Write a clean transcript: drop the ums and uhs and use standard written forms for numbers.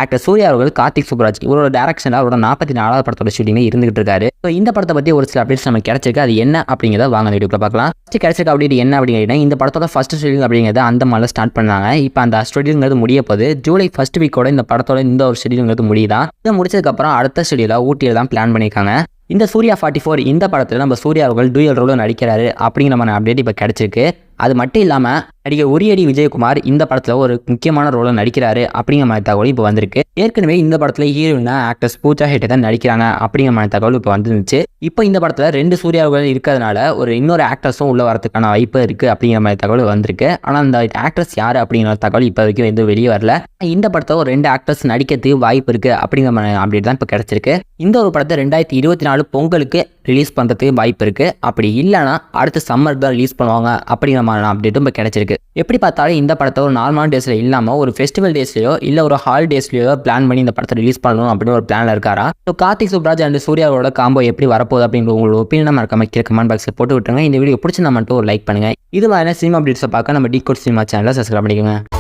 Actor Surya அவர்கள் கார்த்திக் சுப்ராஜ் இவரோட டைரக்ஷனில் அவரோட 44வது படத்தோட ஷூட்டிங் இருந்துகிட்டு இருக்காரு. ஸோ இந்த படத்தை பற்றி ஒரு சில அப்டேட்ஸ் நமக்கு கிடைச்சிருக்கு. அது என்ன அப்படிங்கிறத வாங்க வீடியோக்குள்ள பார்க்கலாம். ஃபர்ஸ்ட் கிடைச்சிருக்க அப்டேட் என்ன அப்படிங்கிறத இந்த படத்தோட ஃபர்ஸ்ட் ஷெட்யூல் அப்படிங்கிறது அந்த மாதிரி ஸ்டார்ட் பண்ணாங்க. இப்போ அந்த ஷெட்யூல்ங்கிறது முடிய போது ஜூலை ஃபர்ஸ்ட் வீக்கோட இந்த படத்தோட இந்த ஒரு ஷெட்யூல்ங்கிறது முடியுதான். இதை முடிச்சதுக்கப்புறம் அடுத்த ஷெட்யூலை ஊட்டியில் தான் பிளான் பண்ணியிருக்காங்க. இந்த சூர்யா 44 இந்த படத்தில் நம்ம சூர்யா அவர்கள் டூயல் ரோலும் நடிக்கிறாரு அப்படிங்கிற மாதிரி அப்டேட் இப்போ கிடைச்சிருக்கு. அது மட்டும் இல்லாமல் நடிகர் உரியடி விஜயகுமார் இந்த படத்தில் ஒரு முக்கியமான ரோலை நடிக்கிறாரு அப்படிங்கிற மாதிரி தகவல் இப்போ வந்திருக்கு. ஏற்கனவே இந்த படத்தில் ஹீரோயினா ஆக்டர்ஸ் பூஜா ஹெட்டே தான் நடிக்கிறாங்க அப்படிங்கிற மாதிரி தகவல் இப்போ வந்துருந்துச்சு. இப்போ இந்த படத்தில் 2 சூர்யாவுகள் இருக்கிறதுனால இன்னொரு ஆக்டர்ஸும் உள்ள வரதுக்கான வாய்ப்பு இருக்குது அப்படிங்கிற மாதிரி தகவல் வந்திருக்கு. ஆனால் அந்த ஆக்டர்ஸ் யார் அப்படிங்கிற தகவல் இப்போ வரைக்கும் எதுவும் வெளியே வரல. இந்த படத்தை 2 ஆக்டர்ஸ் நடிக்கிறதுக்கு வாய்ப்பு இருக்குது அப்படிங்கிற மாதிரி அப்டேட் தான் இப்போ கிடைச்சிருக்கு. இந்த ஒரு படத்தை 2024 பொங்கலுக்கு ரிலீஸ் பண்ணுறதுக்கு வாய்ப்பு இருக்குது. அப்படி இல்லைனா அடுத்த சம்மர் தான் ரிலீஸ் பண்ணுவாங்க அப்படிங்கிற மாதிரி அப்டேட்டும் இப்போ கிடைச்சிருக்கு. எப்படி பார்த்தாலும் இந்த படத்தை ஒரு நார்மலான டேஸில் இல்லாமல் ஒரு ஃபெஸ்டிவல் டேஸ்லையோ இல்லை ஒரு ஹாலிடேஸ்லையோ பிளான் பண்ணி இந்த படத்தை ரிலீஸ் பண்ணணும் அப்படின்னு ஒரு பிளானில் இருக்காரா. ஸோ கார்த்திக் சுப்ராஜ் அண்ட் சூர்யாவோட காம்போ எப்படி வரப்போகுது அப்படிங்கிற உங்களோட ஒப்பீனியன் மறக்காம கீழே கமெண்ட் பாக்ஸில் போட்டு விட்டுருங்க. இந்த வீடியோ பிடிச்சிருந்தா மட்டும் ஒரு லைக் பண்ணுங்கள். இது மாதிரி சினிமா அப்டேட்ஸை பார்க்க நம்ம டிகோட் சினிமா சேனலை சப்ஸ்கிரைப் பண்ணிக்கோங்க.